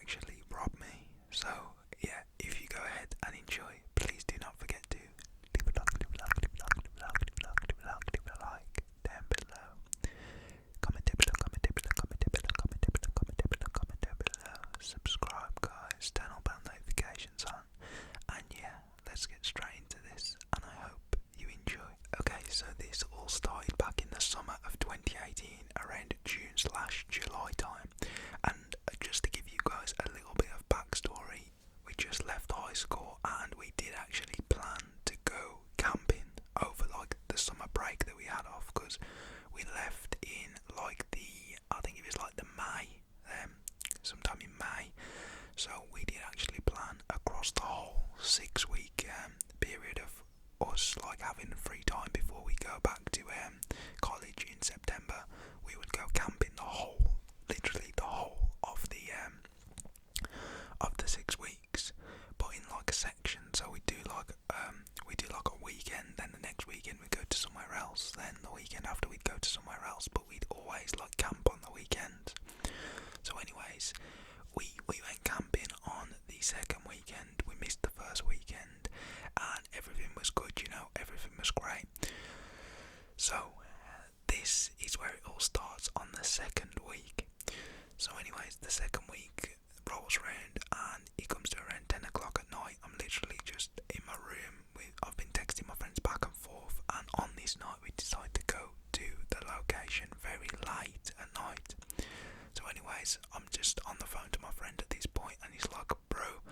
actually rob me. So yeah, if you go ahead and enjoy, please do not forget to leave a like, leave a like, leave a like, leave a like, leave a like, leave a like, leave a like down below. Comment down below, comment down below, comment down below, comment down below, comment down below, comment down below. Subscribe, guys. Turn all bell notifications on. And yeah, let's get straight into this, and I hope you enjoy. Okay, so this all started back in the summer of 2018, around June/July time. And just to give you guys a little bit of backstory, we just left high school and we did actually plan to go camping over like the summer break that we had off, because we left in like I think it was like the May, sometime in May. So we did actually plan across the whole 6-week period of us like having free time before we go back to college in September. We would go camping literally the whole of the 6 weeks, but in like a section. So we do like a weekend, then the next weekend we go to somewhere else, then the weekend after we'd go to somewhere else, but we'd always like camp on the weekend. So anyways, we went camping on the second weekend. We missed the first weekend and everything was good, everything was great. So this is where it all starts on the second week. So anyways, the second week rolls around and it comes to around 10 o'clock at night. I'm literally just in my room. I've been texting my friends back and forth, and on this night we decide to go to the location very late at night. So anyways, I'm just on the phone to my friend at this point, and he's like, bro,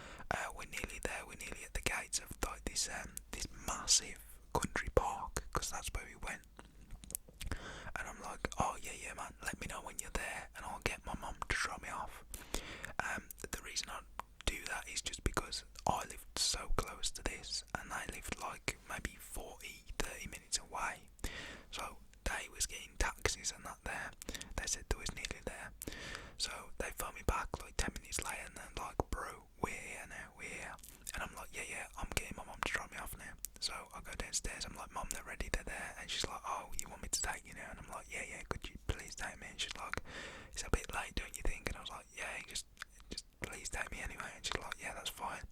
we're nearly there, we're nearly at the gates of like this massive country park, because that's where we went. And I'm like, oh yeah man, let me know when you're there and I'll get my mum to drop me off. The reason I do that is just because I lived so close to this and they lived like maybe 40-30 minutes away. So they was getting taxis and that there. They said they was nearly there. So they phoned me back like 10 minutes later and they're like, bro, we're here now, we're here. And I'm like, yeah, I'm getting my mum to drop me off now. So I go downstairs, I'm like, mum, they're ready, they're there. And she's like, oh, you want me to take you now? And I'm like, yeah, could you please take me? And she's like, it's a bit late, don't you think? And I was like, yeah, just please take me anyway. And she's like, yeah, that's fine.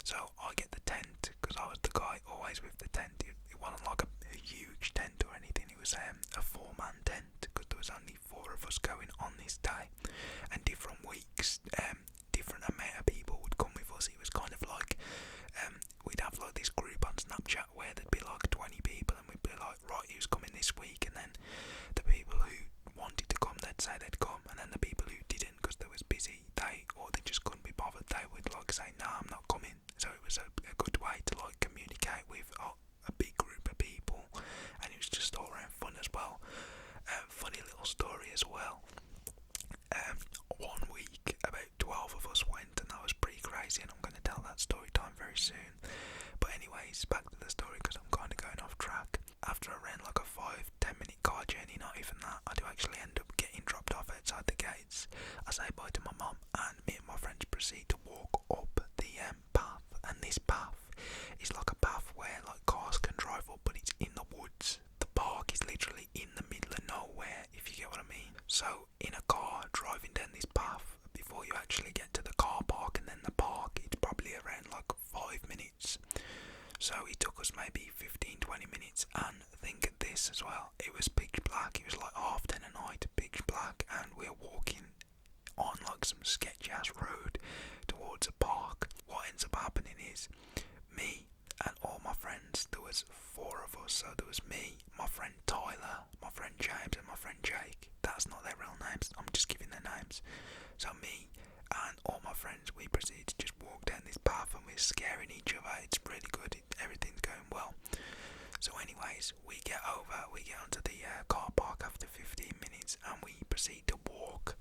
So I get the tent, because I was the guy always with the tent. It wasn't like a huge tent or anything. It was a 4-man tent, because there was only 4 of us going on this day, and different weeks, different amount of people would come with us. It was kind of like we'd have like this group on Snapchat where there'd be like 20 people, and we'd be like, right, who's coming this week? And then the people who wanted to come, they'd say they'd come, and then the people who didn't because they was busy, they just couldn't be bothered, they would like say, nah, I'm not coming. So it was a good way to like communicate with a big group of people, and it was just all around fun as well. Funny little story as well. One week about 12 of us went, and that was pretty crazy, and I'm going to tell that story time very soon. But anyways, back to the story, because I'm kind of going off track. After around like a 5-10 minute car journey, not even that, I do actually end up getting dropped off outside the gates. I say bye to my mum, and me and my friends proceed to walk up the path. And this path is like a path where like cars can drive up, but it's in the woods. The park is literally in the middle of nowhere, if you get what I mean. So in a car driving down this path, before you actually get to the car park and then the park, it's probably around like 5 minutes. So it took us maybe 15-20 minutes, and think of this as well, it was pitch black. It was like 10:30 at night, pitch black, and we're walking on like some sketchy ass road towards a park. What ends up happening is me and all my friends, there was 4 of us. So there was me, my friend Tyler, my friend James, and my friend Jake. That's not their real names, I'm just giving their names. So me and all my friends, we proceed to just walk down this path, and we're scaring each other. It's really good, everything's going well. So anyways, we get onto the car park after 15 minutes, and we proceed to walk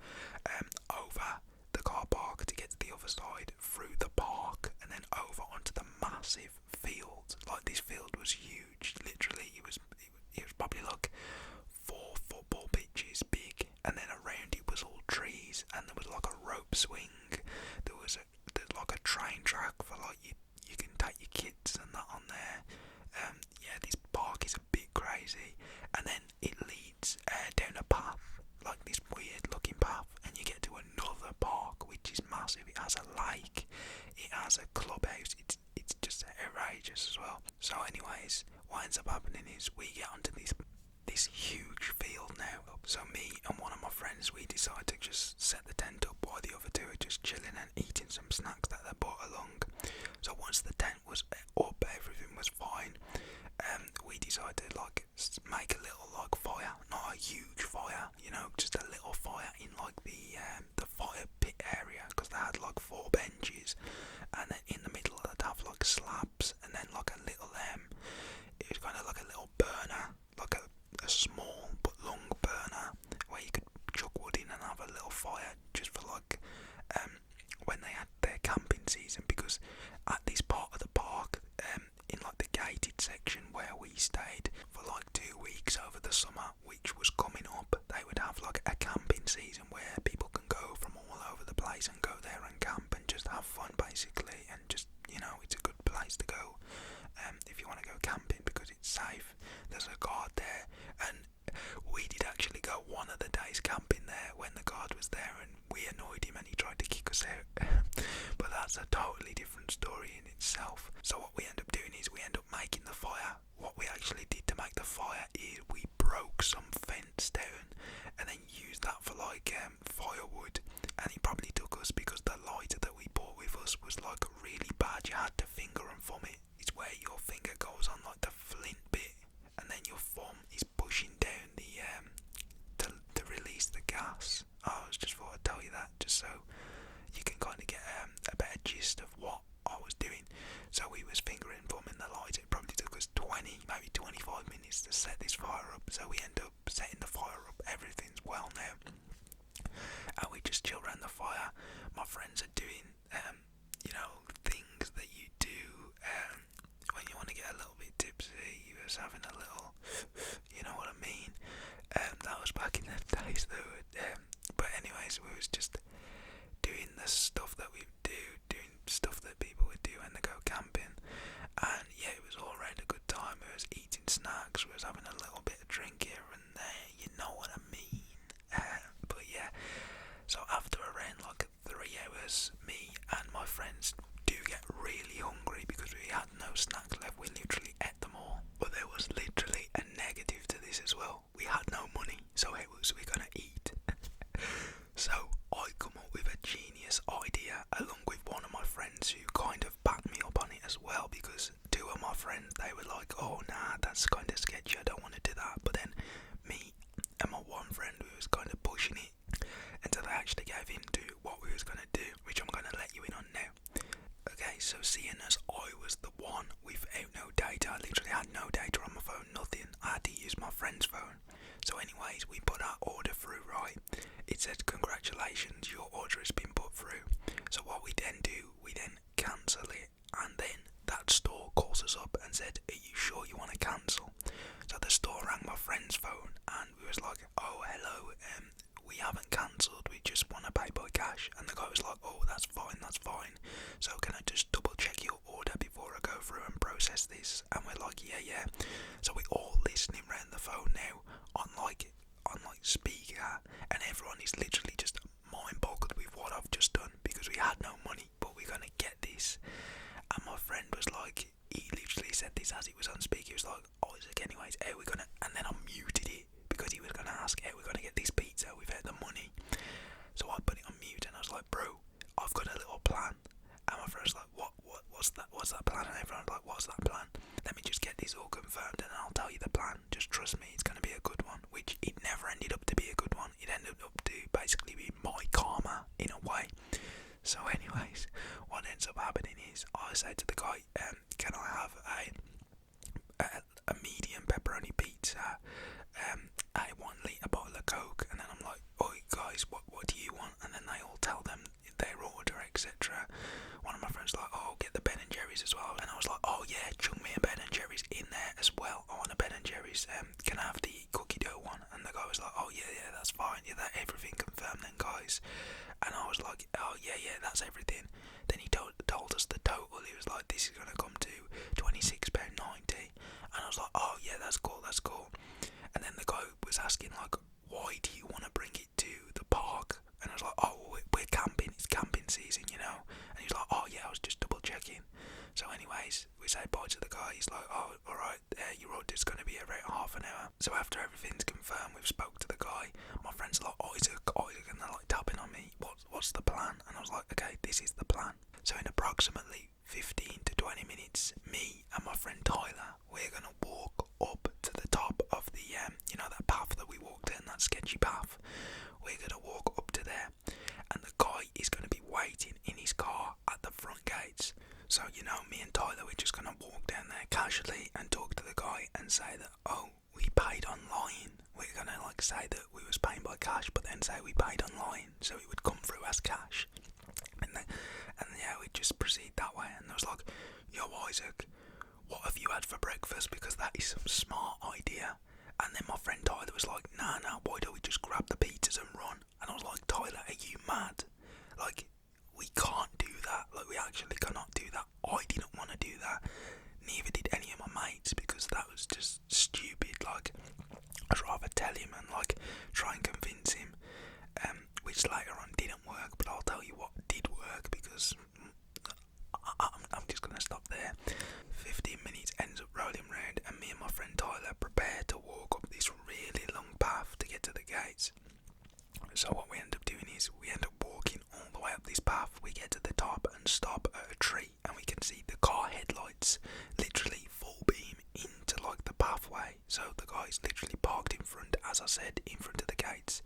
over the car park to get to the other side, through the park, and then over onto the massive field. Like, this field was huge, literally. It was probably like 4 football pitches big, and then around it was all trees, and there was like a rope swing. There's like a train track for like you can take your kids and that on there. Yeah, this park is a bit crazy, and then it leads down a path, like this weird looking path, and you get to another park which is massive. ends up happening is we get onto this huge field now. So me and one of my friends, we decide to just set the tent up while the other two are just chilling and eating some snacks that they brought along. So once the tent was up, everything was fine. We decided to like make a little like fire, not a huge fire, you know, just a little fire in like the fire pit area, because they had like 4 benches, and then in the middle they'd have like slabs, and then like a little it was kind of like a little burner, like a small but long burner where you could chuck wood in and have a little fire just for like when they had their camping season, because at this part of the park, in like the gated section where we stayed for like 2 weeks over the summer, which was coming up, they would have like a camping season where people can go from all over the place and go there and camp and just have fun basically, and just, you know, it's a good place to go if you want to go camping because it's safe. There's a guard there, and we did actually go one of the days camping there when the guard was there, and we annoyed him and he tried to kick us out. But that's a totally different story in itself. So what we end up doing is we end up making the fire. What we actually did to make the fire is we broke some fence down and then used that for like firewood, and he probably took us because the lighter that we brought with us was like really bad. You had to finger and thumb it. It's where your finger goes on like the flint bit, and then your thumb is pushing down the to release the gas. I just thought I'd tell you that just so you can kind of get a better gist of what I was doing. So we was fingering thumbing the light. It probably took us 20, maybe 25 minutes to set this fire up. So we end up setting the fire up. Everything's well now, and we just chill around the fire. My friends are doing you know, things that you do when you want to get a little bit tipsy. You was having a little, you know what I mean. That was back in the days though. But anyways, we was just doing the stuff that we do, doing stuff that people would do when they go camping. And yeah, it was all around a good time. We was eating snacks, we was having a little bit of drink here and there, you know what I mean. But yeah, so after around like 3 hours, me and my friends do get really hungry because we had no snacks left. We literally ate them all. But there was literally a negative to this as well. We had no money, so how was we gonna eat? So I come up with a genius idea along with one of my friends who kind of backed me up on it as well, because 2 of my friends, they were like, oh nah, that's kind of sketchy, I don't want to do that. But then me and my one friend, we was kind of pushing it until I actually gave in to what we was going to do, which I'm going to let you in on now. Okay, so seeing as I was the one without no data, I literally had no data on my phone, nothing. I had to use my friend's phone. So anyways, we put our order through, right? It said, congratulations, your order has been put through. So what we then do, we then cancel it, and then that store calls us up and said, are you sure you want to cancel? So the store rang my friend's phone, and we was like, oh hello, we haven't cancelled, we just want to pay by cash. And the guy was like, oh that's fine, so can I just double check your order before I go through and process this? And we're like, yeah. So we're all listening round the phone now on like speaker, and everyone is literally just mind boggled with what I've just done, because we had no money but we're gonna get this. And my friend was like, he literally said this as it was on speaker, he was like, oh Izak, anyways, how we gonna, and then I muted it because he was gonna ask how we're gonna get this pizza without the money. So I put it on mute and I was like, bro, I've got a little plan. And my friend was like, what's that plan? And everyone was like, what's that plan? Let me just get this all confirmed and I'll tell you the plan. Just trust me, it's gonna be a good one. Which it never ended up to be a good one. It ended up to basically be my karma in a way. So anyways, what ends up happening is I say to the guy, can I have a medium pepperoni pizza, a 1 litre bottle of Coke? And then I'm like, oi guys, what do you want? And then they all tell them their order, etc. One of my friends was like, oh, get the Ben and Jerry's as well. And I was like, oh yeah, chung me a Ben and Jerry's in there as well. I want a Ben and Jerry's. Can I have the cookie dough one? And the guy was like, oh yeah, that's fine. Yeah, that everything confirmed then, guys. And I was like, oh yeah, that's everything. Then he told us the total. He was like, this is gonna come to £26.90. And I was like, oh yeah, that's cool. And then the guy was asking like, why do you want to bring it to the park? And I was like, oh, we're camping, it's camping season, you know. And he was like, oh yeah, I was just double checking. So anyways, we say bye to the guy. He's like, oh, alright, your I was like, okay, this is the plan. So in approximately 15 to 20 minutes, me and my friend Tyler, we're gonna walk up to the top of the, that path that we walked in, that sketchy path. We're gonna walk up to there, and the guy is gonna be waiting in his car at the front gates. So, me and Tyler, we're just gonna walk down there casually and talk to the guy and say that, oh, we paid online. We're gonna say that we was paying by cash, but then say we paid online, so it would come through as cash. And yeah, we just proceed that way. And I was like, yo, Izak, what have you had for breakfast? Because that is some smart idea. And then my friend Tyler was like, nah, why don't we just grab the pizzas and run? And I was like, Tyler, are you mad? We can't do that. We actually cannot do that. I didn't want to do that. Neither did any of my mates, because that was just stupid. I'd rather tell him and try and convince him, which later on didn't work. But I'll tell you what did work, because I'm just gonna stop there. 15 minutes ends up rolling round, and me and my friend Tyler prepare to walk up this really long path to get to the gates. So what we end up doing is we end up walking all the way up this path. We get to the top and stop at a tree, and we can see the car headlights literally full beam into the pathway. So the guy's literally parked in front, as I said, in front of the gates,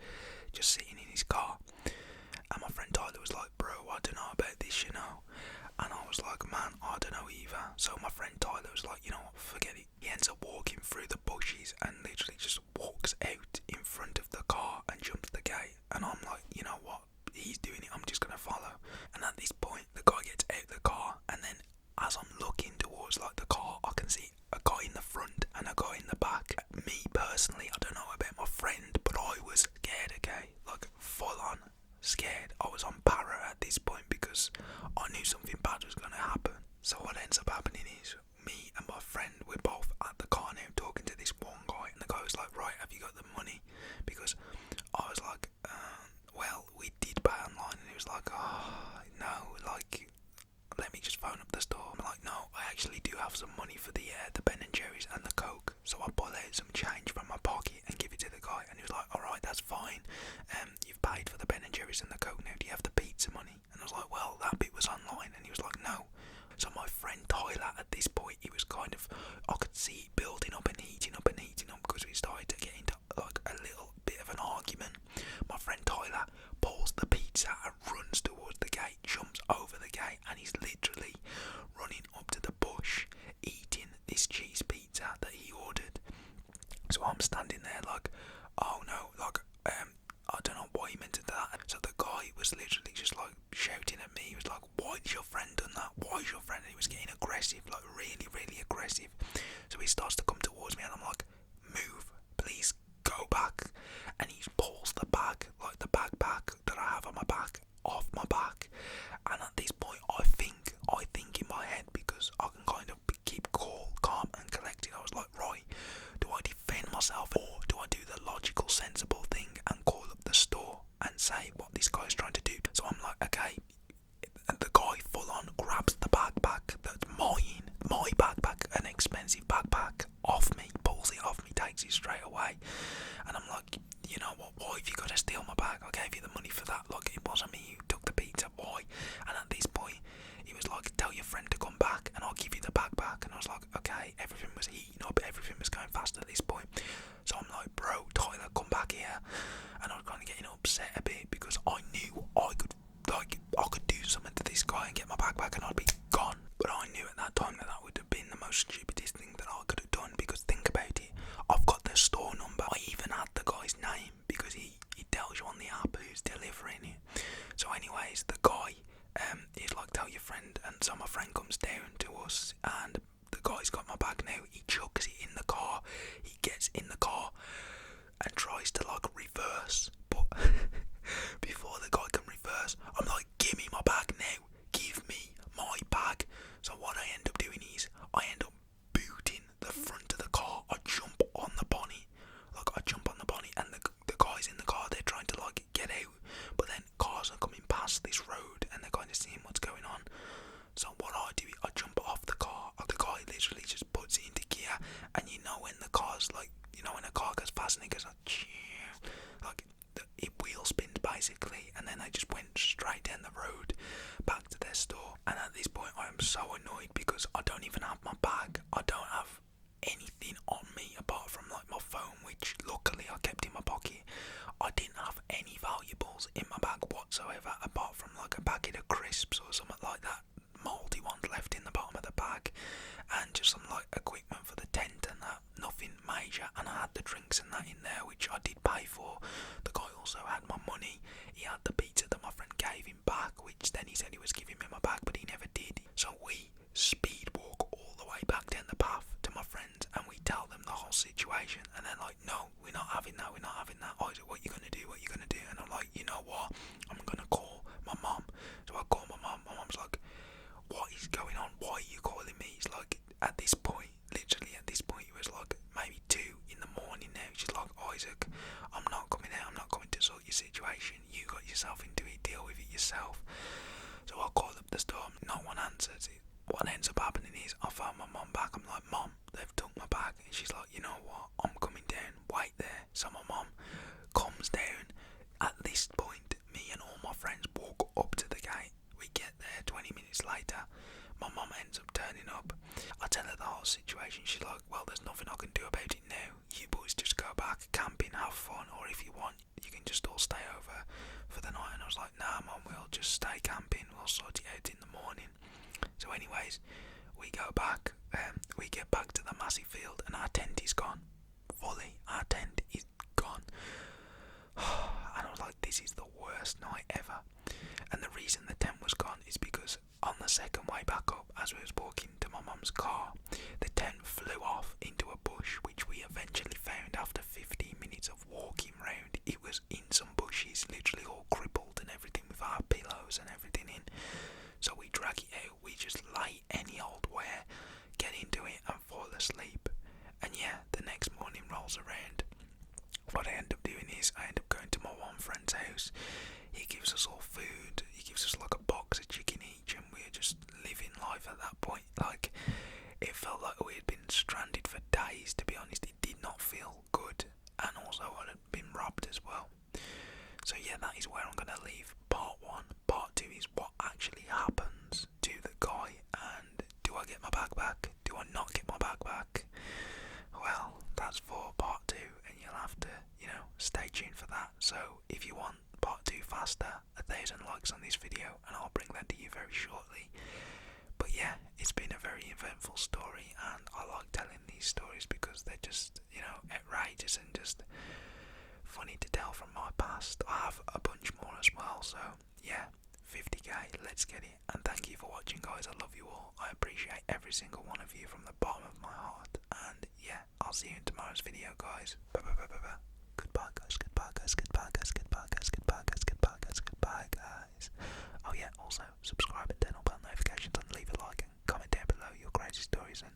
just sitting in his car. And my friend Tyler was like, bro, I don't know about this, And I was like, man, I don't know either. So my friend Tyler was like, you know what, forget it. He ends up walking through the bushes and literally just walks out in front of the car and jumps the gate. And I'm like, you know what, he's doing it, I'm just going to follow. And at this point, the guy gets out the car, and then as I'm looking towards the car, I can see a guy in the front and a guy in the back. Me personally, I don't know about my friend, but I was scared, okay? Full on scared. I was on para at this point because I knew something bad was going to happen. So what ends up happening is me and my friend, we're both at the car now talking to this one guy, and the guy was like, right, have you got the money? Because I was like, well, we did pay online. And he was like, oh, no, let me just phone up the store. I'm like, no, I actually do have some money for the Ben and Jerry's and the Coke. So I pull out some change from my pocket and give it to the guy, and he was like, alright, that's fine. You've paid for the Ben and Jerry's and the Coke, now do you have the pizza money? And I was like, well, that bit was online. And he was like, no. So my friend Tyler, at this point, he was I could see it building up and heating up because we started to get into a little bit of an argument. My friend Tyler pulls the pizza and runs towards the gate, jumps over the gate, and he's literally running up to the bush, eating this cheese pizza that he ordered. So I'm standing there oh no, I don't know why he meant to do that. So the guy was literally just shouting at me. He was like, why has your friend done that? Why is your friend? And he was getting aggressive, really, really aggressive. So he starts to come towards me, and I'm like, move, please go back. And he pulls the bag, the backpack that I have on my back, off my back. And at this point, I think in my head, because I can keep cool, calm and collected, I was like, right, do I defend myself, or do I do the logical, sensible thing and call up the store and say what this guy's trying to do? So I'm like, okay. And the guy full on grabs the backpack that's mine, my backpack, an expensive backpack, off me, pulls it off me, takes it straight away. And I'm like, you know what, why have you got to steal my bag? I gave you the money for that. It wasn't me who took the pizza, why? And at this point, he was like, tell your friend to come back and I'll give you the backpack. And I was like, okay, everything was heating up, everything was going fast at this point. So I'm like, bro, Tyler, come back here. And I was getting upset a bit, because I knew I could do something to this guy and get my backpack and I'd be gone. But I knew at that time that would have been the most stupidest thing that I could have done, because think about it, I've got the store number, I even had the guy's name, because he tells you on the app who's delivering it. So anyways, the guy is like, tell your friend. And so my friend comes down to us, and the guy's got my bag now. He chucks it in the car, he gets in the car and tries to reverse, but before the guy can reverse, I'm like, give me my bag now, give me my bag. So what I end up doing is, I end up booting the front of the car. I jump on the bonnet, and the guys in the car, they're trying to get out, but then cars are coming past this road and they're seeing what's going on. So what I do, I jump off the car. The guy literally just puts it into gear, and when the car's when a car goes fast and it goes apart from like a packet of crisps or something like that, mouldy ones left in the bottom of the bag, and just some like equipment for the tent and that, nothing major. And I had the drinks and that in there, which I did pay for. The guy also had my money. He had the pizza that my friend gave him back, which then he said he was giving me my back, but he never did. So we speed walk all the way back down the path to my friends, and we tell them the whole situation, and they're like, no, we're not having that, we're not having that. I said, what you gonna do, what you gonna do? And I'm like, you know what, I'm gonna call my mum. So I call my mum. My mum's like, what is going on, why are you calling me? It's like, at this point, literally at this point, it was like maybe 2 in the morning now. She's like, Isaac, I'm not coming out, I'm not coming to sort your situation, you got yourself into it, deal with it yourself. So I call up the store, no one answers it. What ends up happening is I phone my mum back. I'm like, Mum, they've took my bag. And she's like, you know what, I'm coming down, wait there. So my mum comes down. At this point, me and all my friends walk up to the gate. We get there 20 minutes later. My mum ends up turning up. I tell her the whole situation. She's like, well, there's nothing I can do about it now. You boys just go back camping, have fun, or if you want, you can just all stay over for the night. And I was like, nah, Mum, we'll just stay camping. We'll sort it out in the morning. So anyways, we go back, we get back to the massive field, and our tent is gone. Fully, our tent is gone. And I was like, this is the worst night ever. And the reason the tent was gone is because on the second way back up, as we was walking to my mum's car, the tent flew off into a bush, which we eventually found after 15 minutes of walking round. It was in some bushes, literally all crippled and everything, with our pillows and everything in. So we drag it out, we just lay any old where, get into it and fall asleep. And yeah, the next morning rolls around. What I end up doing is I end up going to my one friend's house. He gives us all food, he gives us like a box of chicken each, and we're just living life at that point. Like, it felt like we had been stranded for days, to be honest. It did not feel good, and also I had been robbed as well. So yeah, that is where I'm going to leave part 1. Part 2 is what actually happens to the guy, and do I get my bag back? Do I not get my bag back? Well, that's for part 2, and you'll have to, stay tuned for that. So if you want part 2 faster, 1,000 likes on this video, and I'll bring that to you very shortly. But yeah, it's been a very eventful story, and I like telling these stories because they're just, outrageous and just funny to tell from my past. I have a bunch more as well, so yeah, 50k, let's get it. And thank you for watching, guys. I love you all. I appreciate every single one of you from the bottom of my heart. And yeah, I'll see you in tomorrow's video, guys. Bye bye bye bye bye. Goodbye, guys. Goodbye, guys. Goodbye, guys. Goodbye, guys. Goodbye, guys. Goodbye, guys. Goodbye, guys. Oh yeah, also subscribe and turn on bell notifications and leave a like and comment down below your crazy stories and